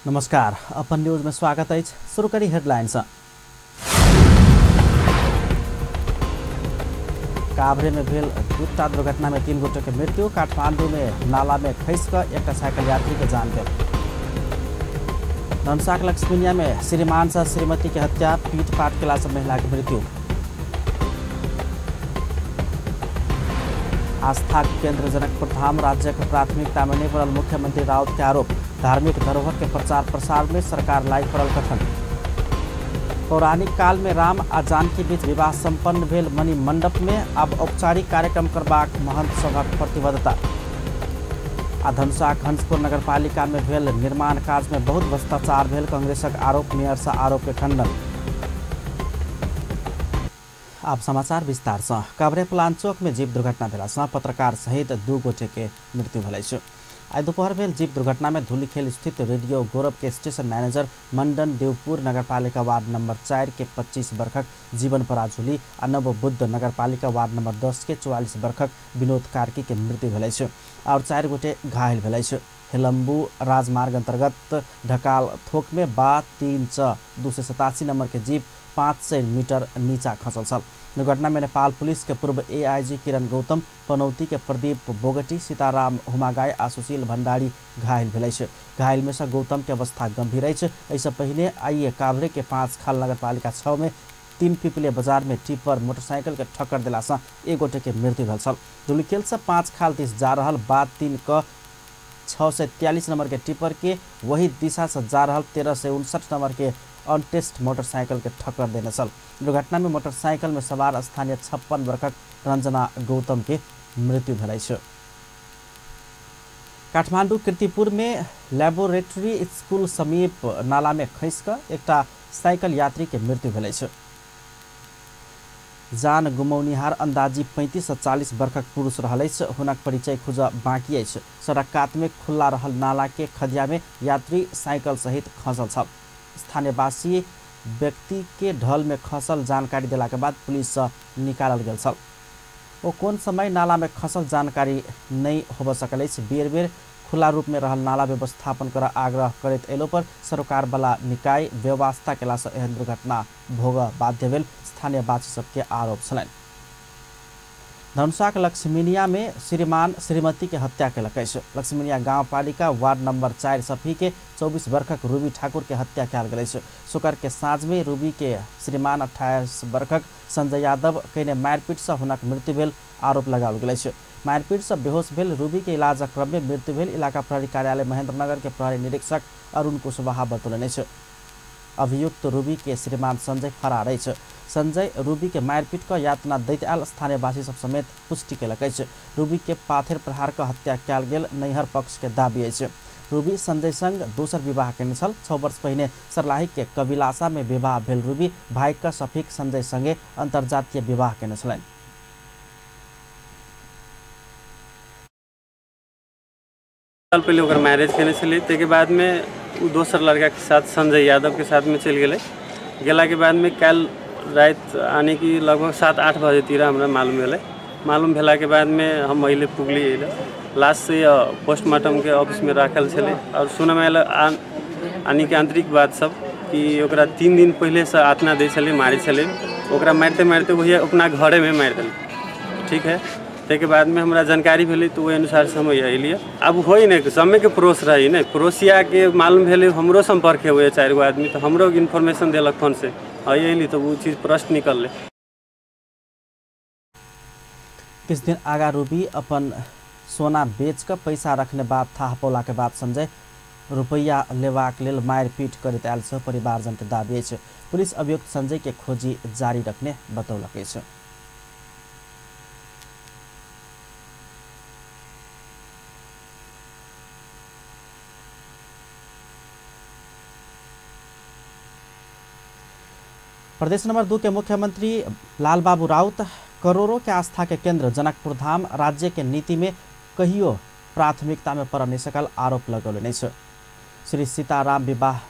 नमस्कार, अपन न्यूज में स्वागत है। शुरू करी हेडलाइंस। काभ्रे में भेल दूटा दुर्घटना में 3 गोटे के मृत्यु। काठमांडू में नाला में खैस कर एक साइकिल यात्री के जान गए। धनुषाक लक्ष्मीनिया में श्रीमान सह श्रीमती की हत्या, पीटपाट केला से महिला की मृत्यु। आस्था केंद्र जनकपुर धाम राज्य की प्राथमिकता में नहीं पड़ल मुख्यमंत्री राउत के आरोप। धार्मिक धरोहर के प्रचार प्रसार में सरकार लाई पड़ल कथन। पौराणिक काल में राम आ जानकी बीच विवाह संपन्न भेल मणि मंडप में। अब औपचारिक कार्यक्रम करबाक महंत सभक प्रतिबद्धता। आ धनुषाक हंसपुर नगरपालिका में भेल निर्माण कार्य में बहुत भ्रष्टाचार भेल कांग्रेसक आरोप। मेयर से आरोप के खंडन। अब समाचार विस्तार से। काभ्रे पलाञ्चोक में जीप दुर्घटना भेला पत्रकार सहित 2 गोटे के मृत्यु भेल। आज दोपहर भेल जीप दुर्घटना में धुलीखेल स्थित रेडियो गौरव के स्टेशन मैनेजर मंडन देवपुर नगरपालिका वार्ड नंबर 4 के 25 वर्षक जीवन पराजुली आ नव बुद्ध नगरपालिका वार्ड नंबर 10 के 44 वर्षक विनोद कार्की के मृत्यु भेल और 4 गोटे घायल भेल। हेलम्बू राजमार्ग अंतर्गत ढकाल थोक में बा 3/287 नंबर के जीप 500 मीटर नीचा खसल छल। दुर्घटना में नेपाल पुलिस के पूर्व एआईजी किरण गौतम, पनौती के प्रदीप बोगटी, सीताराम हुमागाई आ सुशील भंडारी घायल भेल। घायल में से गौतम के अवस्था गंभीर है। इससे पहले आइए काभ्रे के 5 खाल नगरपालिका 6 में 3 पिपले बाजार में टिपर मोटरसाइकिल के ठक्कर दिला से 1 गोटे के मृत्यु भेल। धुलीखेल से 5 खाल दिस जा रहा बाद 3 क 643 नंबर के टिपर के वही दिशा से जा रहा 1359 नंबर के अनटेस्ट मोटरसाइकिल के ठक्कर देने चल। दुर्घटना में मोटरसाइकिल में सवार स्थानीय 56 वर्षक रंजना गौतम के मृत्यु भेल। काठमांडू कीर्तिपुर में लैबोरेटरी स्कूल समीप नाला में खैस कर एक साइकिल यात्री के मृत्यु भेल। जान गुमौनिहार अंदाजी 35 से 40 वर्षक पुरुष रहल। हुनक परिचय खोज बाकी है। सड़क कात में खुला रहल नाला के खदिया में यात्री साइकिल सहित खसल छल। स्थानीयवासी व्यक्ति के ढल में खसल जानकारी दिला के बाद पुलिस से निकालल गेल छल। वो कौन समय नाला में खसल जानकारी नहीं हो सकल। बेर बेर खुला रूप में रहल नाला व्यवस्थापन कर आग्रह करते एलो पर सरकार वाला निकाय व्यवस्था केला से एहन दुर्घटना भोग बाध्य भेल स्थानीयवासी सबके आरोप छलनि। धनुषाक लक्ष्मीनिया में श्रीमान श्रीमती के हत्या कलक। लक्ष्मीनिया गाउँपालिका वार्ड नंबर 4 सफी के 24 वर्षक रूबी ठाकुर के हत्या कल गई। शुक्र के साँझ में रूबी के श्रीमान 28 वर्षक संजय यादव कने मारपीट से हुनक मृत्यु भेल आरोप लगाओल गई। मारपीट से बेहोश भेल रूबी के इलाज क्रम में मृत्यु भेल। इलाका प्रहरी कार्यालय महेंद्रनगर के प्रहरी निरीक्षक अरुण कुशवाहा बतौलनि। अभियुक्त रूबी के श्रीमान संजय फरार है। संजय रूबी के मारपीट का यातना दैत आयल स्थानीयवासी सब समेत पुष्टि कलक। रूबी के पाथर प्रहार का हत्या कल गेल नैहर पक्ष के दाबी है। रूबी संजय संग दोसर विवाह केने छल। 6 वर्ष पहले सर्लाही के कबिलासा में विवाह भेल रूबी भाई का सफीक संजय संगे अंतर्जातीय विवाह केने छलनि। साल पहले ओकर मैरिज केने छली। ते के बाद में उ दोसर लड़का के साथ संजय यादव के साथ में चल गेले। गेला के बाद में कल रात आने की लगभग 7-8 बजे तीरा हमरा मालूम भेला के बाद में हम अहिले पुगली। लास्ट से पोस्टमार्टम के ऑफिस में रखल छले और सुन में आने के आंतरिक बात सब कि ओकरा 3 दिन पहले से आतना दे छले मारी छले। ओकरा मारते मारते वही अपना घरे में मार दिल। ठीक है। ते के बाद में हमरा जानकारी भेली तो वही अनुसार से हम अलिए। अब हो नहीं समय के पड़ोस रही नहीं पड़ोसिया के मालूम भेले हमरो संपर्क हुए 4 गो आदमी तो हमरो इन्फॉर्मेशन दिलक फोन से अली तो वो चीज़ प्रश्न निकल ले। किस दिन आगा रूबी अपन सोना बेच कर पैसा रखने बाद था पौला के बाद संजय रुपया लेवाक लेल मारपीट करते आयल से परिवारजन के दाबी है। पुलिस अभियुक्त संजय के खोजी जारी रखने बतौलक है। प्रदेश नंबर 2 के मुख्यमंत्री लालबाबू राउत करोड़ों के आस्था के केंद्र जनकपुर धाम राज्य के नीति में कहियो प्राथमिकता में पर नहीं सकल आरोप लगौले। श्री सीताराम विवाह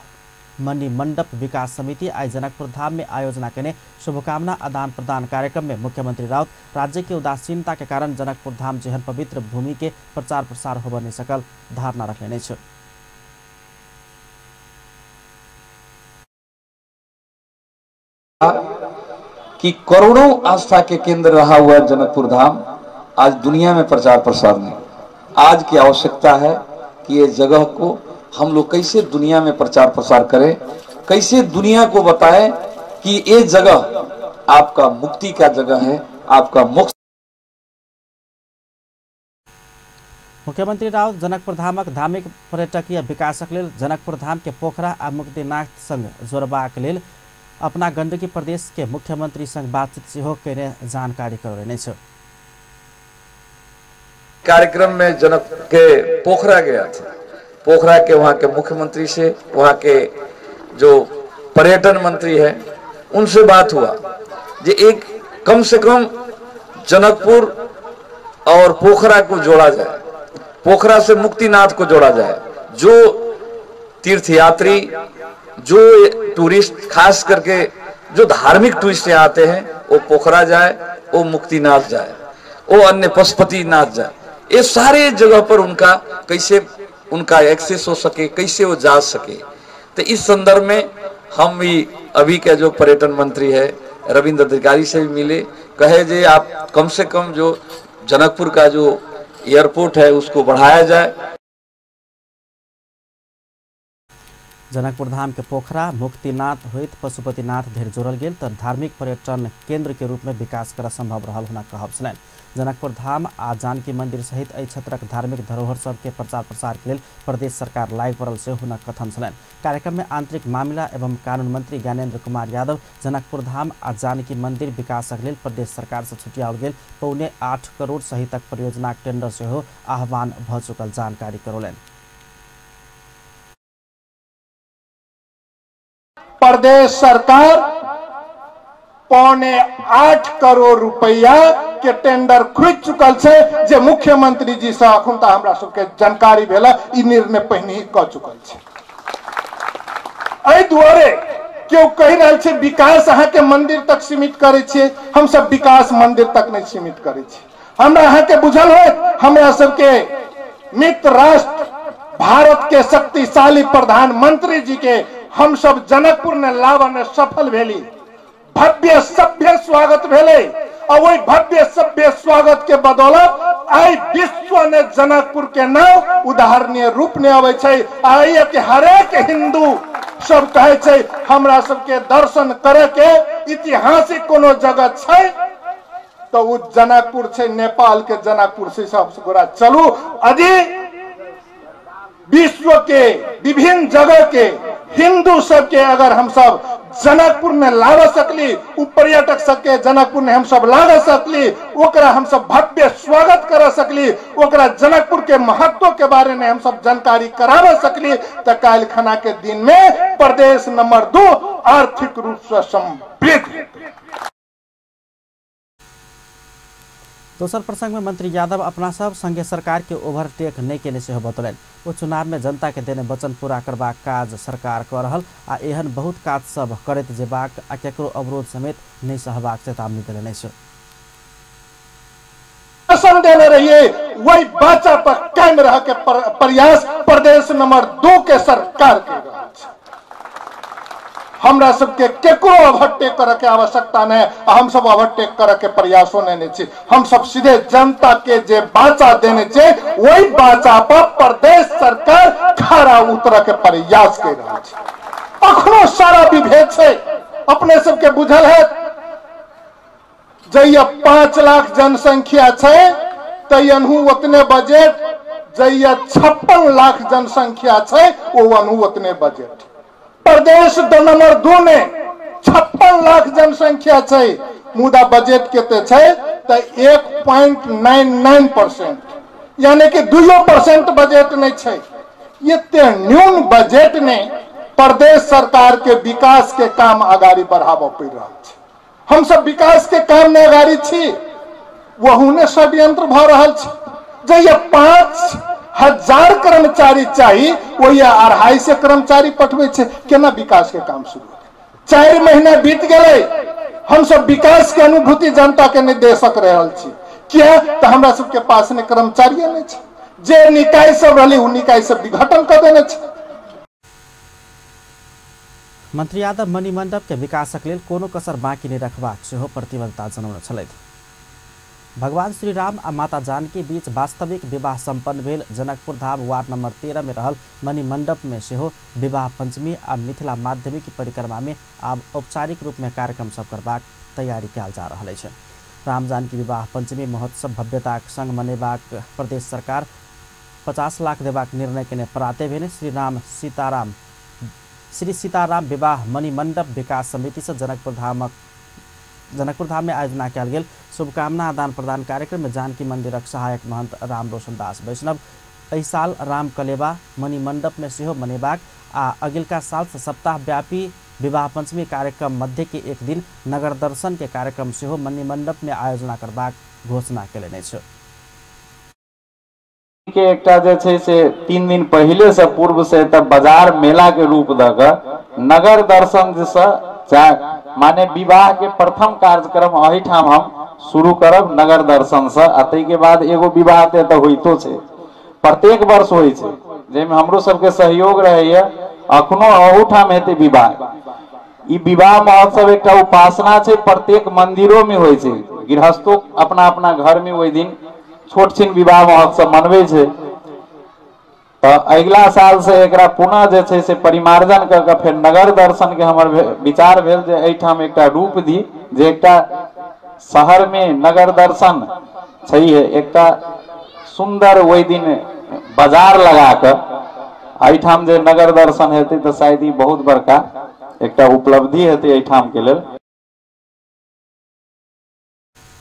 मणि मंडप विकास समिति आज जनकपुर धाम में आयोजना करने शुभकामना आदान प्रदान कार्यक्रम में मुख्यमंत्री राउत राज्य की उदासीनता के कारण जनकपुर धाम जहन पवित्र भूमि के प्रचार प्रसार हो नहीं सकल धारणा रखने। कि करोड़ों आस्था के केंद्र रहा हुआ जनकपुर धाम आज दुनिया में प्रचार प्रसार नहीं। आज की आवश्यकता है कि ये जगह को हम लोग कैसे दुनिया में प्रचार प्रसार करें, कैसे दुनिया को बताएं कि ये जगह आपका मुक्ति का जगह है, आपका मोक्ष। मुख्यमंत्री राउत जनकपुर धामक धार्मिक पर्यटकीय विकासक लेल जनकपुर धाम के पोखरा आ मुक्तिनाथ संग जोड़बाक लेल अपना गंडकी प्रदेश के मुख्यमंत्री संग बातचीत सेहो करने जानकारी करौने छ। कार्यक्रम में जनक के पोखरा गया था, पोखरा के वहाँ के मुख्यमंत्री से, वहाँ के जो पर्यटन मंत्री है उनसे बात हुआ कि एक कम से कम जनकपुर और पोखरा को जोड़ा जाए, पोखरा से मुक्तिनाथ को जोड़ा जाए। जो तीर्थयात्री, जो टूरिस्ट, खास करके जो धार्मिक टूरिस्ट यहाँ आते हैं वो पोखरा जाए, वो मुक्तिनाथ जाए, वो अन्य पशुपतिनाथ जाए। ये सारे जगह पर उनका कैसे उनका एक्सेस हो सके, कैसे वो जा सके। तो इस संदर्भ में हम भी अभी के जो पर्यटन मंत्री है रविंद्र अधिकारी से भी मिले, कहे जे आप कम से कम जो जनकपुर का जो एयरपोर्ट है उसको बढ़ाया जाए। जनकपुर धाम के पोखरा मुक्तिनाथ होइत पशुपतिनाथ धेर जोड़ल गेल तो धार्मिक पर्यटन केंद्र के रूप में विकास कर संभव रहल होना कहब छलनि। जनकपुर धाम आ जानकी मंदिर सहित एहि क्षेत्रक धार्मिक धरोहर सबके प्रचार प्रसार के लिए प्रदेश सरकार लागि पड़ल से हुनक कथन छलनि। कार्यक्रम में आंतरिक मामला एवं कानून मंत्री ज्ञानेन्द्र कुमार यादव जनकपुर धाम आ जानकी मंदिर विकासक लेल प्रदेश सरकार से छुटियाओल गेल 8.25 करोड़ सहितक परियोजना टेंडर सेहो आह्वान भ चुकल जानकारी करौलनि। प्रदेश सरकार 8.25 करोड़ रुपया के टेंडर खुद चुकल छे, जे मुख्यमंत्री जी से अखन तक हमरा सबके जानकारी भेला ई निर्णय पहिने ही क चुकल छे। एहि दुआरे केओ कहि रहल छे विकास अहाँ के मंदिर तक सीमित करे छे, हम सब विकास मंदिर तक नहीं सीमित करे छे। हमरा अहाँ के बुझल है, हमरा सबके मित्र राष्ट्र भारत के शक्तिशाली प्रधानमंत्री जी के हम सब जनकपुर ने लावा में सफल भेली, भव्य सभ्य स्वागत भेले और वही भव्य सभ्य स्वागत के बदौलत आई विश्व ने जनकपुर के नाम उदाहरणीय रूप ने आवे छे। आई कि हरेक हिंदू सब कहे छे हमरा सबके दर्शन करे के ऐतिहासिक कोनो जगह छे तो वो जनकपुर छे, नेपाल के जनकपुर से सब गोरा चलू। अजी विश्व के विभिन्न जगह के हिंदू सबके अगर हम सब जनकपुर में लाग सकली, उ पर्यटक सबके जनकपुर में हम सब लाग सकली, ओकरा हम सब भव्य स्वागत कर सकली, ओकरा जनकपुर के महत्व के बारे में हम सब जानकारी करावे सकली, तो काल खना के दिन में प्रदेश नंबर 2 आर्थिक रूप से समृद्ध। दोसर प्रसंग में मंत्री यादव अपना सब संघीय सरकार के ओवरटेक नहीं केने से बतौलन। वो चुनाव में जनता के देने वचन पूरा करबाक काज सरकार कर रहल आ एहन बहुत काज सब करत जेबाक आ केकरो अवरोध समेत नहीं सहबाक चेतावनी देने छै। शासन देने रहिए वही बाचा पर कायम रह के प्रयास प्रदेश नंबर 2 के सरकार के रहल छै। हमरा सबके केकरो ओवरटेक करे के आवश्यकता नहीं, हम सब ओवरटेक करे के प्रयासों नहीं छी। हम सब सीधे जनता के जे बाचा देने छे वही बाचा पर प्रदेश सरकार खरा उतर के प्रयास कर रहा है। अखनो सारा विभेद छे, अपने सबके बुझल है जइया 5 लाख जनसंख्या छे तयनहु उतने बजट, जइया 56 लाख जनसंख्या छे वो अनहु उतने बजट। प्रदेश नंबर 2 में 56 लाख जनसंख्या छे मुदा बजट केते छे त 1.99%, यानी कि 2% बजट नहीं छे। ये न्यून बजट ने प्रदेश सरकार के विकास के काम आगाड़ी बढ़ाबो पड़ रहा है। हम सब विकास के काम में आगाड़ी छी, वहू ने षड्यंत्र भ रहल छै। जइया 5000 कर्मचारी चाहिए वो या 250 कर्मचारी पठवे छे, केना विकास के काम शुरू। 4 महीना बीत गए, हम सब विकास के अनुभूति जनता के नहीं दे सक रहल छी। क्या तो हमरा सबके पास ने कर्मचारी नहीं छे, जे निकाय सब रहली उ निकाय सब विघटन कर देने छे। मन्त्री यादव मणिमण्डप के विकासक लेल कोनो कसर बाँकी नहि रखबाक सेहो प्रतिबद्धता जनाउन छलथि। भगवान श्री राम आ माता जानकी बीच वास्तविक विवाह सम्पन्न भेल जनकपुर धाम वार्ड नंबर 13 में रहल मणिमण्डप में सेहो विवाह पंचमी आ मिथिला माध्यमिक परिक्रमा में आब औपचारिक रूप में कार्यक्रम सब करबाक तैयारी कयल जा रहल अछि। राम जानकी विवाह पंचमी महोत्सव भव्यताक संग मनेबाक प्रदेश सरकार 50 लाख देबाक निर्णय केने प्राते भेने श्री सीताराम विवाह मणिमण्डप विकास समिति से जनकपुर धाम में आयोजना कयल गेल शुभकामना आदान प्रदान कार्यक्रम में जानकी मंदिरक सहायक महंत राम रोशन दास वैष्णव एहि साल राम कलेवा मणिमण्डप में सेहो मनेबाक आ अगिलका साल से सप्ताह व्यापी विवाह पंचमी कार्यक्रम मध्य के एक दिन नगर दर्शन के कार्यक्रम सेहो मणिमण्डप में आयोजना करबाक घोषणा केलनि अछि। के एकटा जे छै से 3 दिन पहले से पूर्व से तब बाजार मेला के रूप द के नगर दर्शन से माने विवाह के प्रथम कार्यक्रम अही ठाम हम शुरू करब नगर दर्शन से। तै के बाद एगो विवाह ते होइतो छै, प्रत्येक वर्ष होइ छै, जेमे हमरो सबके सहयोग रहैया। अखनो अहू ठाम हेतै विवाह। ई विवाह महोत्सव एकटा उपासना छै, प्रत्येक मंदिरों में होइ छै। गृहस्थो अपना अपना घर में ओहि दिन छोट छिन विवाह महोत्सव मनबै छै। तो अगला साल से एकरा पुनः जे छै से परिमार्जन कर के फिर नगर दर्शन के हमर विचार भेल जे एठाम एकटा रूप दी जे एकटा शहर में नगर दर्शन छैहे, एकटा सुंदर ओहि दिन बाजार लगा के एठाम जे नगर दर्शन हेतै तो शायद ई बहुत बड़का एकटा उपलब्धि हेतै एठाम के लेल।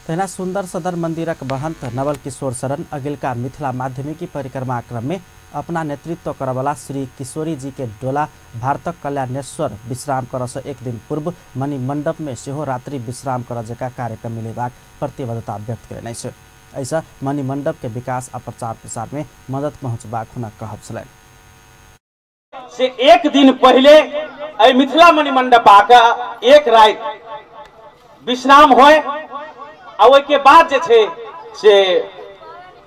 तहिना सुंदर सदर मंदिरक महंत नवल किशोर शरण अगिलका मिथिला माध्यमिकी परिक्रमा क्रम में अपना नेतृत्व करवला श्री किशोरी जी के डोला भारतक कल्याणेश्वर विश्राम कर से एक दिन पूर्व मणिमण्डप में सेहो रात्रि विश्राम कर जका कार्यक्रम मिलेबाक प्रतिबद्धता व्यक्त कयलनि अछि। ऐसा मणिमण्डप के विकास आ प्रचार प्रसार में मदद पहुँचबाक हुनक कहब छलनि। से एक दिन पहले मिथिला मणिमण्डप आके एक रात विश्राम होय आ ओहि के बाद जे छै से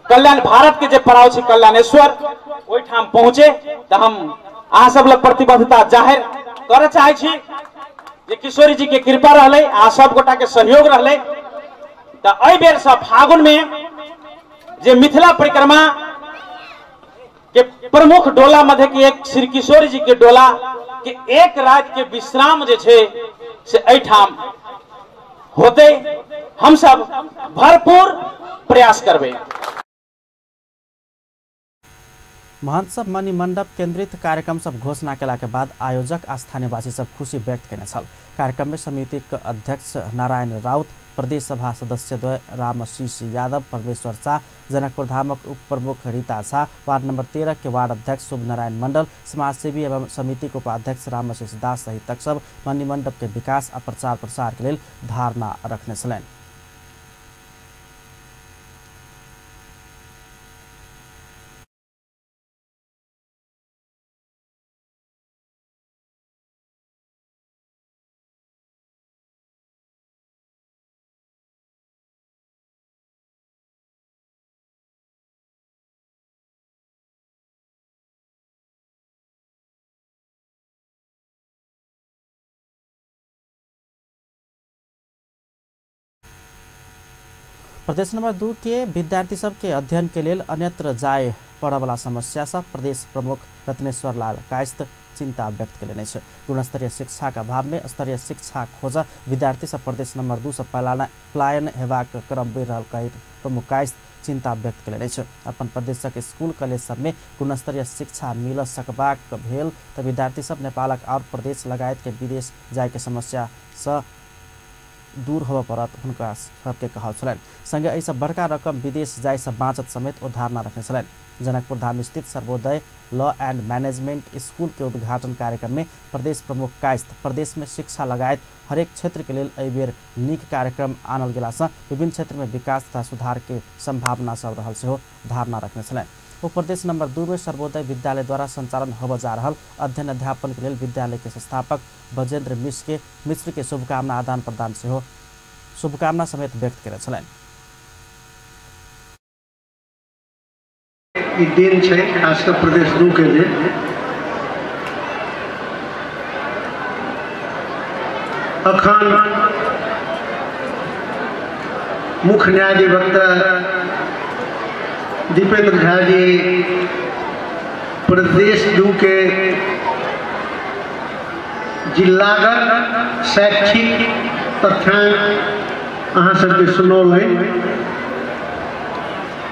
कल्याण भारत के जे पड़ाव छै कल्याणेश्वर ओहि ठाम पहुंचे तो हम अहाँ सब लग प्रतिबद्धता जाहिर करे चाहे छी जे किशोरी जी के कृपा रहले, अहाँ सब गोटा के सहयोग रहले। तो एहि बेर से फागुन में जे मिथिला परिक्रमा के प्रमुख डोला मध्य के एक श्री किशोरी जी के डोला के एक रात के विश्राम जे छै से एहि ठाम होते। हम सब भरपूर प्रयास करबे। महंत सब मणिमण्डप केंद्रित कार्यक्रम सब घोषणा केला के बाद आयोजक आ स्थानीयवासी सब खुशी व्यक्त केने छल। कार्यक्रम में समिति के अध्यक्ष नारायण राउत, प्रदेश सभा सदस्य द्वय रामशीष यादव, परमेश्वर शाह, जनकपुर धामक उप प्रमुख रीता शाह, वार्ड नंबर 13 के वार्ड अध्यक्ष शुभ नारायण मंडल, समाजसेवी एवं समिति के उपाध्यक्ष रामशीष दास सहित सब मणिमण्डप के विकास आ प्रचार प्रसार के लिए धारणा रखने छलनि। प्रदेश नंबर 2 के विद्यार्थी सब के अध्ययन के लिए अन्यत्र जाय पड़वला समस्या सब प्रदेश प्रमुख रत्नेश्वर लाल कायस्थ चिंता व्यक्त कयलनि अछि। गुणस्तरीय शिक्षा के अभाव में स्तरीय शिक्षा खोज विद्यार्थी सब प्रदेश नंबर 2 से पलायन हेबाक क्रम बढ़ि रहल कहि प्रमुख कायस्थ चिंता व्यक्त कयलनि अछि। अपन प्रदेशक स्कूल कॉलेज सब में गुणस्तरीय शिक्षा मिल सकबाक भेल तऽ विद्यार्थी सब नेपालक और प्रदेश लगायत के विदेश जाय के समस्या से दूर होबऽ पड़त हुनका सबके कहल छलनि। संगे एहि सब बड़का रकम विदेश जाय से बाँचत समेत ओ धारणा रखने छलनि। जनकपुर धाम स्थित Sarvodaya law and management school के उद्घाटन कार्यक्रम में प्रदेश प्रमुख कायस्थ प्रदेश में शिक्षा लगायत हरेक क्षेत्र के लिए एहि बेर नीक कार्यक्रम आनल गेला से विभिन्न क्षेत्र में विकास तथा सुधार के संभावना सब रहल सेहो धारणा रखने छलनि। ओ प्रदेश नंबर 2 में सर्वोदय विद्यालय द्वारा संचालन होबऽ जा रहल अध्ययन अध्यापन के लिए विद्यालय के संस्थापक बजेंद्र मिश्र के शुभकामना आदान प्रदान सेहो शुभकामना समेत व्यक्त कयने छलनि। ई दिन छै खास कर प्रदेश 2 के लिए अखन मुख्य न्यायाधिवक्ता दीपेंद्र झा जी, प्रदेश 2 के जिलागत शैक्षिक तथ्यांक अहाँ सबके सुनौल है।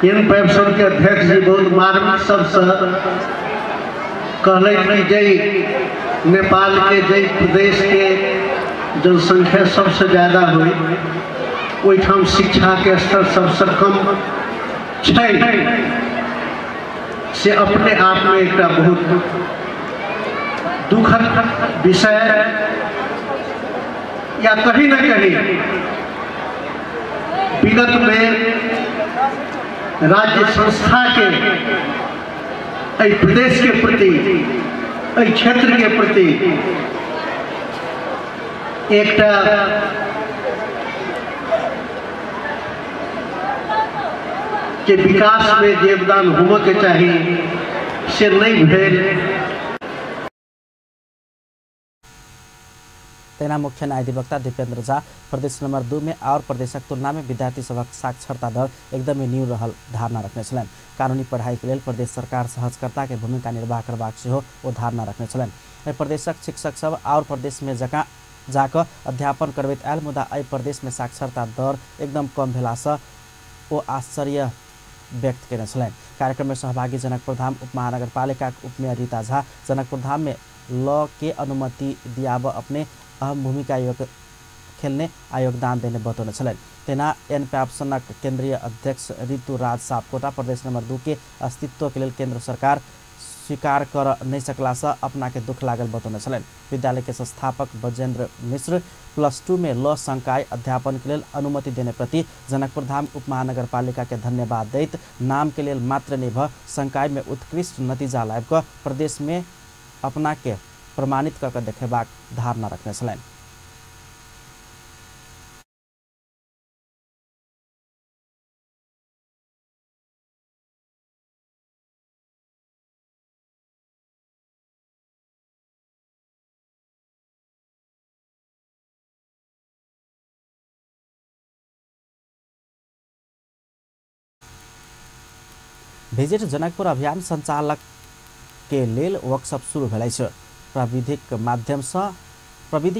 इन पैप्सन के अध्यक्ष जी बहुत मार्मिक सबसे कहले कि जै नेपाल के जै प्रदेश के जनसंख्या सबसे ज़्यादा हुई ओहिठाम शिक्षा के स्तर सबसे कम छै से अपने आप में एक बहुत दुखद विषय या कहीं न कहीं विगत में राज्य संस्था के प्रदेश के प्रति क्षेत्र के प्रति एक के विकास में योगदान होने के चाहिए से नहीं भेल। तेना मुख्य न्यायाधिवक्ता दीपेंद्र झा प्रदेश नंबर 2 में और प्रदेशक तुलना में विद्यार्थी सबक साक्षरता दर एकदम न्यून रहल धारणा रखने छलन। कानूनी पढ़ाई के लिए प्रदेश सरकार सहजकर्ता के भूमिका निर्वाह करबाक सेहो ओ धारणा रखने छलन। प्रदेशक शिक्षक सब और प्रदेश में जाकर अध्यापन करबैत आयल मुदा एहि प्रदेश में साक्षरता दर एकदम कम भेलासँ ओ आश्चर्य व्यक्त केने छलनि। कार्यक्रम में सहभागी जनकपुर धाम उपमहानगरपालिका उपमेयर रीता झा जनकपुर धाम में लॉ के अनुमति दियाब अपने अहम भूमिका खेलने आ योगदान देने बतौने छलनि। तेना एनपैप्सनक केंद्रीय अध्यक्ष ऋतुराज सापकोटा प्रदेश नंबर 2 के अस्तित्व के लिए केंद्र सरकार स्वीकार कर नहीं सकला से अपना के दुख लागल बतौने छलनि। विद्यालय के संस्थापक बजेंद्र मिश्र +2 में लॉ संकाय अध्यापन के लिए अनुमति देने प्रति जनकपुर धाम उपमहानगरपालिका के धन्यवाद दैत नाम के लिए मात्र नहीं भ संकाय में उत्कृष्ट नतीजा लायब क प्रदेश में अपना के प्रमाणित कर देखेबाक धारणा रखने छलनि। भिजिट जनकपुर अभियान संचालक के लेल वर्कशॉप शुरू भेलै छ। प्रविधि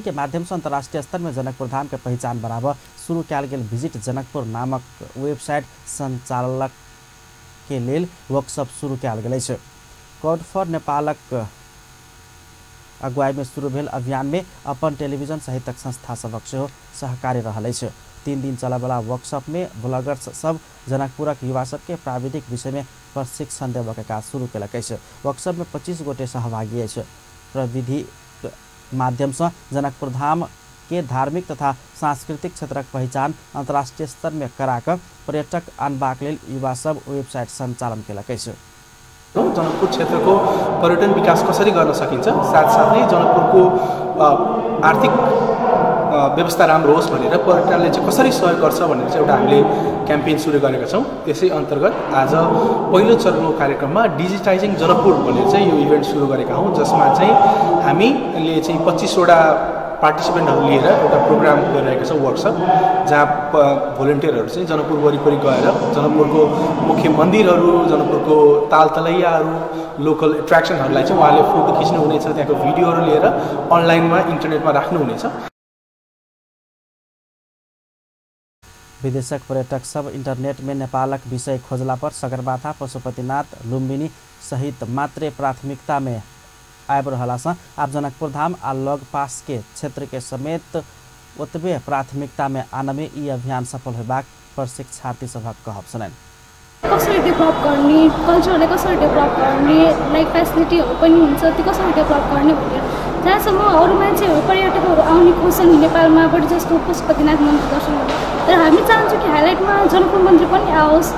के माध्यम से अंतर्राष्ट्रीय स्तर में जनकपुर धाम के पहचान बढ़ाव शुरू कयल गेल विजिट जनकपुर नामक वेबसाइट संचालक के लेल वर्कशॉप शुरू कयल गेल छ। कोड फॉर नेपालक अगुवाई में शुरू भेल अभियान में अपन टेलीविजन सहित संस्था सबक सेहो सहकारी रहल छ। 3 दिन चलय वाला वर्कशॉप में ब्लॉगर्स सब जनकपुरक युवा सबके प्राविधिक विषय में प्रशिक्षण देव के काज शुरू कयलक अछि। वर्कशॉप में 25 गोटे सहभागी अछि। प्रविधि माध्यम से जनकपुर धाम के धार्मिक तथा सांस्कृतिक क्षेत्रक पहचान अंतर्राष्ट्रीय स्तर में कराक पर्यटक आनबाक लेल युवा सब वेबसाइट संचालन कयलक अछि। जनकपुर क्षेत्र को पर्यटन विकास कसरी गर्न सकिन्छ, साथसाथै जनकपुरको आर्थिक व्यवस्था राम्रो होस् भनेर पर्यटनले चाहिँ कसरी सहयोग गर्छ भनेर चाहिँ एउटा हामीले क्याम्पेन सुरु गरेका छौँ। त्यसै अन्तर्गत आज पहिलो चरणको कार्यक्रममा डिजिटाइजिङ जनकपुर भनेर चाहिँ यो इभेन्ट सुरु गरेका हौँ, जसमा चाहिँ हामीले चाहिँ 25 वटा पार्टिसिपेन्टहरू लिएर एउटा प्रोग्राम गरिरहेका छौँ वर्कसप, जहाँ भोलिन्टियरहरू चाहिँ जनकपुर वरिपरि गएर जनकपुरको मुख्य मन्दिरहरू, जनकपुरको तालतलैयाहरू, लोकल एट्र्याक्सनहरूलाई चाहिँ उहाँले फोटो खिच्नुहुनेछ, त्यहाँको भिडियोहरू लिएर अनलाइनमा इन्टरनेटमा राख्नुहुनेछ। विदेशक पर्यटक सब इंटरनेट में नेपालक विषय खोजला पर सगरमाथा, पशुपतिनाथ, लुम्बिनी सहित मात्रे प्राथमिकता में आब रहला से आप जनकपुर धाम आ लग पास के क्षेत्र के समेत ओतबे प्राथमिकता में आने में ई अभियान सफल होबाक प्रशिक्षार्थी सभक कहब छन्। कसरी डेभलप गर्ने, कल्चरलाई कसरी डेभलप गर्ने, लाइक फेसिलिटीहरू पनि हुन्छ, त्यो कसरी डेभलप गर्ने भनेर जहाँसम्म अरू मान्छेहरू पर्यटकहरू आउने खोज्छन् नेपालमा बढी जस्तो पशुपतिनाथ मन्दिर दर्शन गर्न, तर हामी चाहन्छौँ कि हाइलाइटमा जनकपुर मन्दिर पनि आओस्,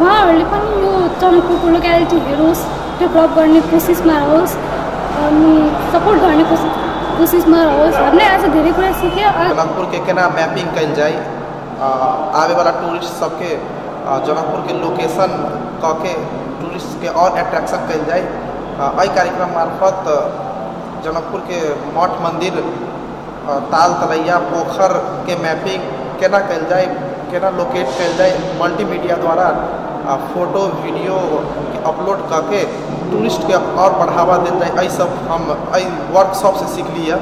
उहाँहरूले पनि यो जनकपुरको लोकेलिटी हेरोस्, डेभलप गर्ने कोसिसमा रहोस् अनि सपोर्ट गर्ने कोसिसमा रहोस्। हामीले आज धेरै कुरा सिक्यो। जनकपुर के केना मैपिंग कल जाए, आवे वाला टूरिस्ट सबके जनकपुर के लोकेशन क के टूरिस्ट के और एट्रैक्शन कल जाए। एहि कार्यक्रम मार्फत जनकपुर के मठ मंदिर ताल तलैया पोखर के मैपिंग केना कल जाए, केना लोकेट कल जाए, मल्टीमीडिया द्वारा फोटो वीडियो अपलोड करके टूरिस्ट के और बढ़ावा दिल जाए, यही सब हम वर्कशॉप से सीख लिया।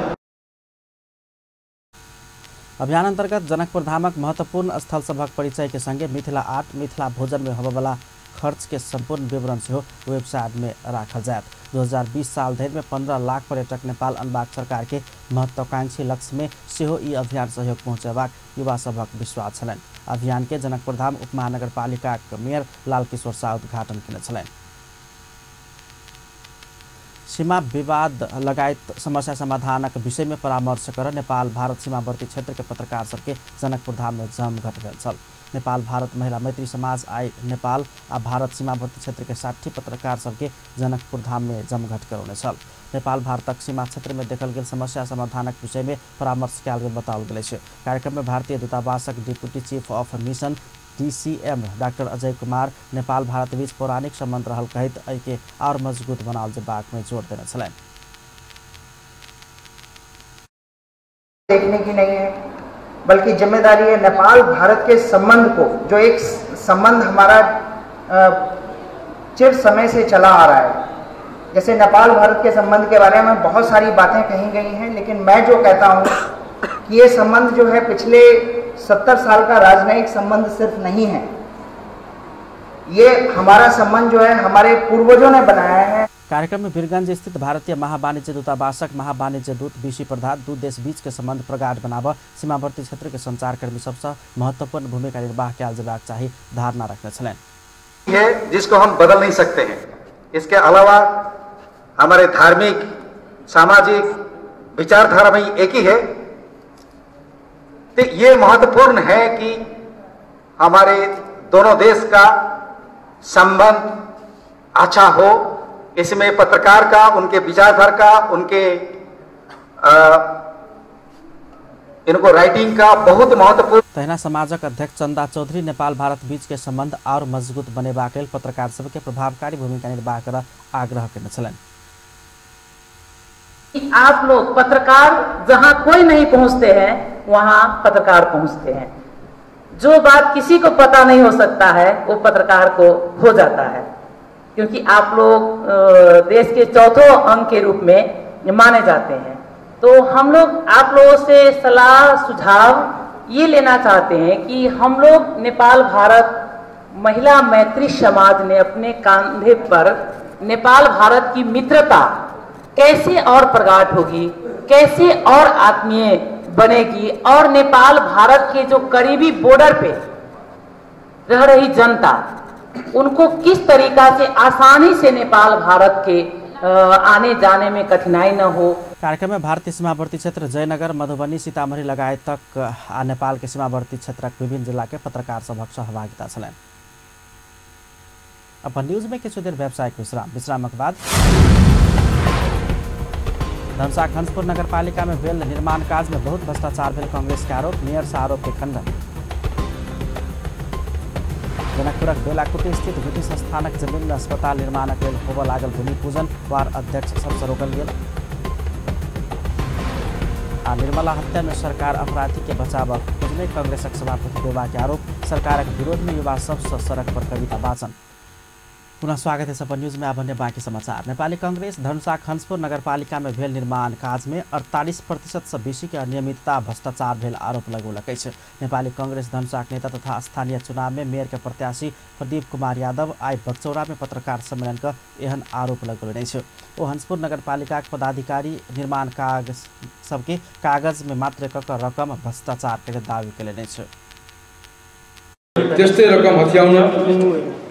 अभियान अंतर्गत जनकपुर धामक महत्वपूर्ण स्थल सभक परिचय के संगे मिथिला आर्ट, मिथिला भोजन में होबेवाला खर्च के संपूर्ण विवरण से वेबसाइट में राखल जायत। 2020 साल धरि में 15 लाख पर्यटक नेपाल अनबाक सरकार के महत्वाकांक्षी लक्ष्य में सेहो ई अभियान सहयोग पहुँचेबाक युवा सभक विश्वास छलनि। अभियान के जनकपुर धाम उपमहानगरपालिका मेयर लालकिशोर शाह उद्घाटन केने छलनि। सीमा विवाद लगायत समस्या समाधानक विषय में परामर्श कर नेपाल भारत सीमावर्ती क्षेत्र के पत्रकार सबके जनकपुर धाम में जमघट भेल छल। नेपाल भारत महिला मैत्री समाज आई नेपाल आ भारत सीमावर्ती क्षेत्र के 60 पत्रकार सबके जनकपुर धाम में जमघट करौने छल। नेपाल भारतक सीमा क्षेत्र में देखल गेल समस्या समाधानक विषय में परामर्श कयल गेल बताओल गेल छै। कार्यक्रम में भारतीय दूतावासक deputy chief of mission DCM doctor Ajay Kumar Nepal Bharat बीच पौराणिक संबंध रहल कहैत एके और मजबूत बनाओल जेबाक में जोर देने छलनि। देखने की नहीं है, बल्कि जिम्मेदारी है नेपाल भारत के संबंध को, जो एक संबंध हमारा चिर समय से चला आ रहा है। जैसे नेपाल भारत के संबंध के बारे में बहुत सारी बातें कही गई हैं, लेकिन मैं जो कहता हूँ कि ये संबंध जो है पिछले 70 साल का राजनयिक संबंध सिर्फ नहीं है, ये हमारा संबंध जो है हमारे पूर्वजों ने बनाया है। कार्यक्रम में वीरगंज स्थित भारतीय महावाणिज्य दूतावासक महावाणिज्य दूत बीसी प्रधान दू देश बीच के संबंध प्रगाढ़ बनाव सीमावर्ती क्षेत्र के संचारकर्मी सबसे महत्वपूर्ण भूमिका निर्वाह कयल जेबाक चाही धारणा रखने छलनि। है जिसको हम बदल नहीं सकते हैं। इसके अलावा हमारे धार्मिक सामाजिक विचारधारा में एक ही है। तो ये महत्वपूर्ण है कि हमारे दोनों देश का संबंध अच्छा हो। इसमें पत्रकार का, उनके विचारधारा का, उनके इनको राइटिंग का बहुत महत्वपूर्ण। तहिना समाजक अध्यक्ष चंदा चौधरी नेपाल भारत बीच के संबंध और मजबूत बनेबाक लेल पत्रकार सबके प्रभावकारी भूमिका निर्वाह कर आग्रह करने छलनि। आप लोग पत्रकार जहां कोई नहीं पहुंचते हैं वहां पत्रकार पहुंचते हैं। जो बात किसी को पता नहीं हो सकता है वो पत्रकार को हो जाता है, क्योंकि आप लोग देश के चौथे अंग के रूप में माने जाते हैं। तो हम लोग आप लोगों से सलाह सुझाव ये लेना चाहते हैं कि हम लोग नेपाल भारत महिला मैत्री समाज ने अपने कंधे पर नेपाल भारत की मित्रता कैसे और प्रगाढ़ होगी, कैसे और आत्मीय बनेगी, और नेपाल भारत के जो करीबी बॉर्डर पे रह रही जनता उनको किस तरीका से आसानी से नेपाल भारत के आने जाने में कठिनाई न हो। कार्यक्रम में भारतीय सीमावर्ती क्षेत्र जयनगर, मधुबनी, सीतामढ़ी लगायत तक आ नेपाल के सीमावर्ती क्षेत्रक विभिन्न जिला के पत्रकार सभक सहभागिता छलनि। अपन न्यूज में किछु देर व्यावसायिक विश्रामक बाद धनुषा खंजपुर नगरपालिका में भेल निर्माण काज में बहुत भ्रष्टाचार भेल कांग्रेस के आरोप, मेयर से आरोप के खंडन। जनकपुरक बेलाकुटी स्थित ब्रिटिश संस्थानक जमीन में अस्पताल निर्माणक लेल होबऽ लागल भूमि पूजन वार्ड अध्यक्ष सबसे रोकल गेल। आ निर्मला हत्या में सरकार अपराधी के बचाव खोजने कांग्रेसक सभापति देवा के आरोप, सरकारक विरोध में युवा सबसे सड़क पर कविता वाचन। पुनः स्वागत है सपन न्यूज में। अब अन्य बाकी समाचार। नेपाली कांग्रेस धनुषा खंजपुर नगरपालिका में भेल निर्माण काज में 48% से बेसी के अनियमितता भ्रष्टाचार भेल आरोप लगौलक अछि। नेपाली कांग्रेस धनुषाक नेता तथा स्थानीय चुनाव में मेयर के प्रत्याशी प्रदीप कुमार यादव आई बगचौरा में पत्रकार सम्मेलन का एहन आरोप लगौलनि अछि। ओ हंसपुर नगरपालिका पदाधिकारी निर्माण सबके कागज में मात्र रकम भ्रष्टाचार के दावी कयलनि अछि। त्यस्तै रकम हथियाउन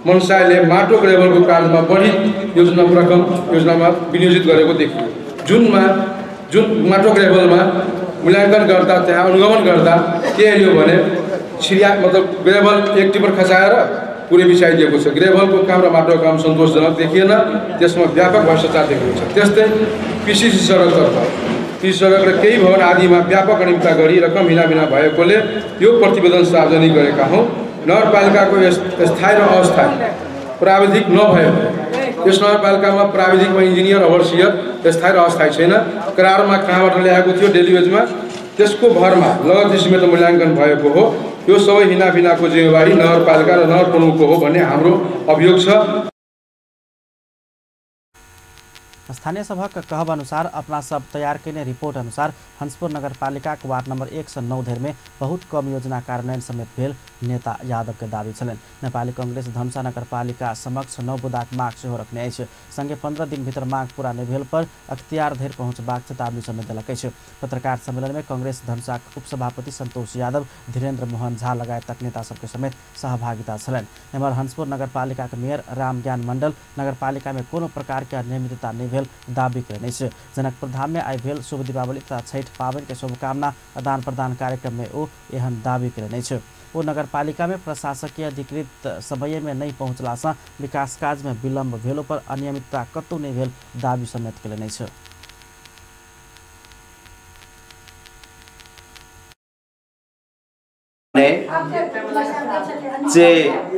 मनसायले माटो ग्रेभलको काजमा बढी योजनामा विनियोजित गरेको देखियो। जुन माटो ग्रेभलमा मूल्याङ्कन गर्दा त्यहाँ अनुगमन गर्दा के हेऱ्यो भने मतलब ग्रेभल एक टिपर खसाएर पुरै बिछाइदिएको छ। ग्रेभलको काम र माटोको काम सन्तोषजनक देखिएन, त्यसमा व्यापक भ्रष्टाचार देखिएको छ। त्यस्तै पिसिसी सडकतर्फ ती सडक र केही भवन आदिमा व्यापक अनियमितता गरी रकम हिनामिना भएकोले यो प्रतिवेदन सार्वजनिक गरेका हौँ। नगरपालिकाको स्थायी र अस्थायी प्राविधिक नभएको, यस नगरपालिकामा प्राविधिकमा इन्जिनियर ओभरसियर स्थायी र अस्थायी छैन। करारमा कहाँबाट ल्याएको थियो डेलिभेजमा त्यसको भरमा लगत सीमित मूल्याङ्कन भएको हो। यो सबै हिनाबिनाको जिम्मेवारी नगरपालिका र नगर प्रमुखको हो भन्ने हाम्रो अभियोग छ। स्थानीय सभा का कहब अनुसार अपना सब तैयार करने रिपोर्ट अनुसार हंसपुर नगरपालिका के वार्ड नंबर 109 धेर में बहुत कम योजना कार्यान्वयन समेत भेल नेता यादव के दावी छलन। नेपाली कांग्रेस धनुषा नगरपालिका समक्ष 9 बुदाक माग सेहो रखने अछि। संगे 15 दिन भीतर माग पूरा नहीं भेल पर अख्तियार धेर पहुंचबाक चेतावनी समेत देलक अछि। पत्रकार सम्मेलन में कांग्रेस धनुषा उपसभापति संतोष यादव, धीरेन्द्र मोहन झा लगायत नेता सबके समेत सहभागिता छलन। एम्हर हंसपुर नगरपालिका के मेयर रामज्ञान मंडल नगरपालिका में कोनो प्रकार के अनियमितता नहीं भेल दावी करने से जनकपुर धाम में आई भेल शुभ दीपावली तथा छठ पावन के शुभकामना आदान प्रदान कार्यक्रम में ओ एहन दावी करने से वो नगरपालिका में प्रशासकीय अधिकृत समय में नहीं पहुंचला से विकास कार्य में विलम्ब भेलो पर अनियमितता कतौ नहीं भेल दावी समेत करने से। जे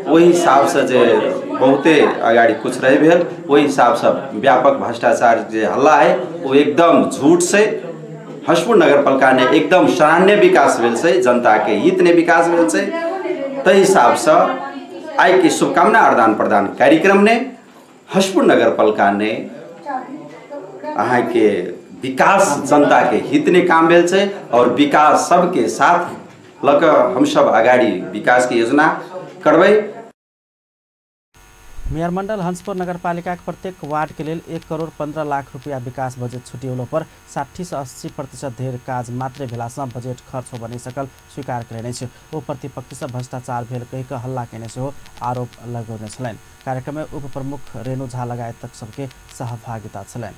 वही हिसाब से जे बहुते अगाडि कुछ रहे भेल वही हिसाब से व्यापक भ्रष्टाचार जे हल्ला है वो एकदम झूठ से हंसपुर नगरपालिका ने एकदम सराहनीय विकास भेल से जनता के हित ने विकास भेल से तै हिसाब से आई के शुभकामना आदान प्रदान कार्यक्रम ने हंसपुर नगरपालिका ने अहाँ के विकास जनता के हित ने काम भेल से और विकास सबके साथ लग हम सब अगाडि विकास की योजना करबै। मेयर मंडल हंसपुर नगरपालिका के प्रत्येक वार्ड के लिए 1 करोड़ 15 लाख रुपया विकास बजेट छुटियोलो पर 60 से 80% धेर काज मात्र भेलासँ बजेट खर्च हो बनी सकल स्वीकार करने से वो प्रतिपक्ष से भ्रष्टाचार भेल कहिक हल्ला केने से हो आरोप लगौने छलैन। कार्यक्रम में उप प्रमुख रेणु झा लगायत तक सबके सहभागिता छलैन।